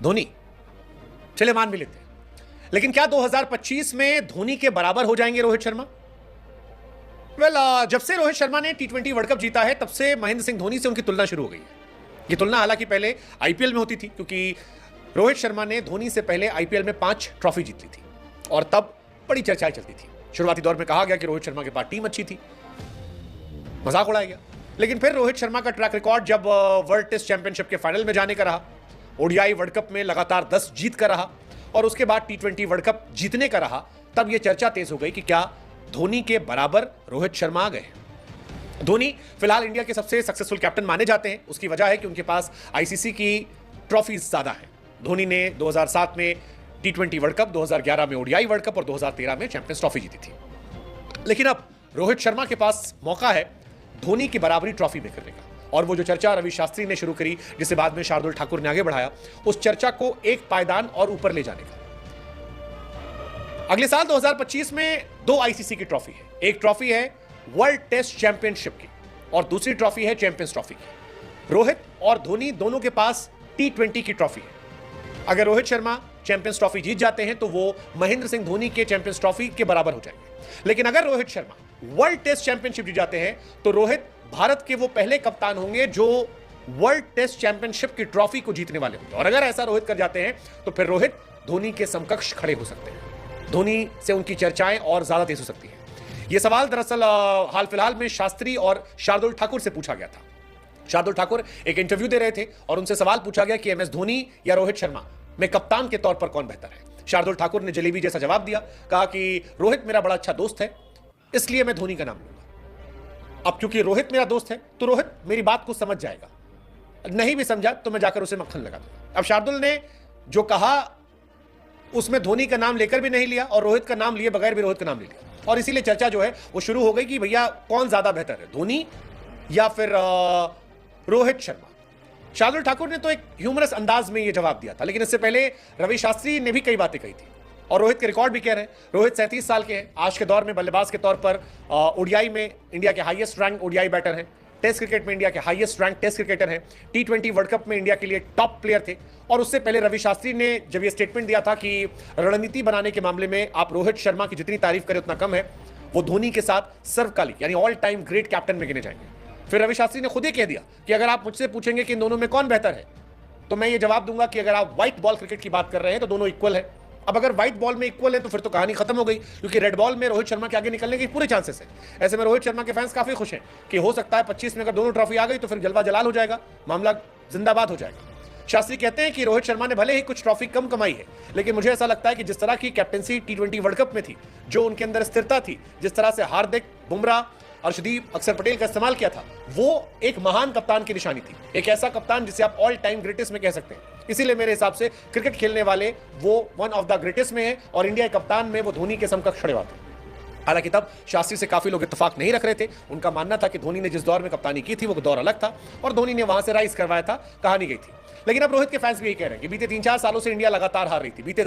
धोनी, चले मान भी लेते हैं, लेकिन क्या 2025 में धोनी के बराबर हो जाएंगे रोहित शर्मा? जब से रोहित शर्मा ने टी20 वर्ल्ड कप जीता है तब से महेंद्र सिंह धोनी से उनकी तुलना शुरू हो गई है। ये तुलना हालांकि पहले आईपीएल में होती थी, क्योंकि रोहित शर्मा ने धोनी से पहले आईपीएल में 5 ट्रॉफी जीत ली थी और तब बड़ी चर्चाएं चलती थी। शुरुआती दौर में कहा गया कि रोहित शर्मा के पास टीम अच्छी थी, मजाक उड़ाया गया। लेकिन फिर रोहित शर्मा का ट्रैक रिकॉर्ड जब वर्ल्ड टेस्ट चैंपियनशिप के फाइनल में जाने का रहा, ओडीआई वर्ल्ड कप में लगातार 10 जीत का रहा और उसके बाद टी20 वर्ल्ड कप जीतने का रहा, तब यह चर्चा तेज हो गई कि क्या धोनी के बराबर रोहित शर्मा आ गए। धोनी फिलहाल इंडिया के सबसे सक्सेसफुल कैप्टन माने जाते हैं। उसकी वजह है कि उनके पास आईसीसी की ट्रॉफीज ज्यादा है। धोनी ने 2007 में टी20 वर्ल्ड कप, 2011 में ओडीआई वर्ल्ड कप और 2013 में चैंपियंस ट्रॉफी जीती थी। लेकिन अब रोहित शर्मा के पास मौका है धोनी की बराबरी ट्रॉफी में करने का, और वो जो चर्चा रवि शास्त्री ने शुरू करी, जिसे बाद में शार्दुल ठाकुर ने आगे बढ़ाया, उस चर्चा को एक पायदान और ऊपर ले जाने का। अगले साल 2025 में 2 आईसीसी की ट्रॉफी है। एक ट्रॉफी है वर्ल्ड टेस्ट चैंपियनशिप की और दूसरी ट्रॉफी है चैंपियंस ट्रॉफी की। रोहित और धोनी दोनों के पास टी20 की ट्रॉफी है। अगर रोहित शर्मा चैंपियंस ट्रॉफी जीत जाते हैं तो वो महेंद्र सिंह धोनी के चैंपियंस ट्रॉफी के बराबर हो जाएंगे। लेकिन अगर Rohit Sharma world test championship जीत जाते हैं तो रोहित भारत के वो पहले कप्तान होंगे जो वर्ल्ड टेस्ट चैंपियनशिप की ट्रॉफी को जीतने वाले होंगे। और अगर ऐसा रोहित कर जाते हैं तो फिर रोहित धोनी के समकक्ष खड़े हो सकते हैं। धोनी से उनकी चर्चाएं और ज्यादा तेज हो सकती हैं। यह सवाल दरअसल हाल फिलहाल में शास्त्री और शार्दुल ठाकुर से पूछा गया था। शार्दुल ठाकुर एक इंटरव्यू दे रहे थे और उनसे सवाल पूछा गया कि एमएस धोनी या रोहित शर्मा में कप्तान के तौर पर कौन बेहतर है। शार्दुल ठाकुर ने जलेबी जैसा जवाब दिया, कहा कि रोहित मेरा बड़ा अच्छा दोस्त है, इसलिए मैं धोनी का नाम लूंगा। अब क्योंकि रोहित मेरा दोस्त है तो रोहित मेरी बात को समझ जाएगा, नहीं भी समझा तो मैं जाकर उसे मक्खन लगा दूंगा। अब शार्दुल ने जो कहा उसमें धोनी का नाम लेकर भी नहीं लिया और रोहित का नाम लिए बगैर भी रोहित का नाम ले लिया, और इसीलिए चर्चा जो है वो शुरू हो गई कि भैया कौन ज्यादा बेहतर है, धोनी या फिर रोहित शर्मा। शार्दुल ठाकुर ने तो एक ह्यूमरस अंदाज में ये जवाब दिया था, लेकिन इससे पहले रवि शास्त्री ने भी कई बातें कही थी और रोहित के रिकॉर्ड भी कह रहे हैं। रोहित 37 साल के हैं, आज के दौर में बल्लेबाज के तौर पर ओडीआई में इंडिया के हाईएस्ट रैंक ओडीआई बैटर हैं, टेस्ट क्रिकेट में इंडिया के हाईएस्ट रैंक टेस्ट क्रिकेटर हैं, टी20 वर्ल्ड कप में इंडिया के लिए टॉप प्लेयर थे। और उससे पहले रवि शास्त्री ने जब ये स्टेटमेंट दिया था कि रणनीति बनाने के मामले में आप रोहित शर्मा की जितनी तारीफ करें उतना कम है, वो धोनी के साथ सर्वकालिक यानी ऑल टाइम ग्रेट कैप्टन में गिने जाएंगे। फिर रवि शास्त्री ने खुद ही कह दिया कि अगर आप मुझसे पूछेंगे कि इन दोनों में कौन बेहतर है तो मैं ये जवाब दूंगा कि अगर आप व्हाइट बॉल क्रिकेट की बात कर रहे हैं तो दोनों इक्वल है। अब अगर व्हाइट बॉल में इक्वल है तो फिर तो कहानी खत्म हो गई, क्योंकि रेड बॉल में रोहित शर्मा के आगे निकलने के पूरे चांसेस है। ऐसे में रोहित शर्मा के फैंस काफी खुश हैं कि हो सकता है 25 में अगर दोनों ट्रॉफी आ गई तो फिर जलवा जलाल हो जाएगा, मामला जिंदाबाद हो जाएगा। शास्त्री कहते हैं कि रोहित शर्मा ने भले ही कुछ ट्रॉफी कम कमाई है, लेकिन मुझे ऐसा लगता है कि जिस तरह की कैप्टेंसी टी20 वर्ल्ड कप में थी, जो उनके अंदर स्थिरता थी, जिस तरह से हार्दिक, बुमराह, अर्शदीप, अक्षर पटेल का इस्तेमाल किया था, वो एक महान कप्तान की निशानी थी। एक ऐसा कप्तान जिसे आप ऑल टाइम ग्रेटेस्ट में कह सकते हैं। इसीलिए मेरे हिसाब से क्रिकेट खेलने वाले वो वन ऑफ द ग्रेटेस्ट में है और इंडिया के कप्तान में वो धोनी के समकक्ष खड़े हुए थे। हालांकि तब शास्त्री से काफी लोग इत्तेफाक नहीं रख रहे थे। उनका मानना था कि धोनी ने जिस दौर में कप्तानी की थी वो दौर अलग था और धोनी ने वहां से राइज करवाया था, कहानी गई थी। लेकिन अब रोहित के फैंस भी यही कह रहे हैं कि बीते 3-4 सालों से इंडिया लगातार हार रही थी। बीते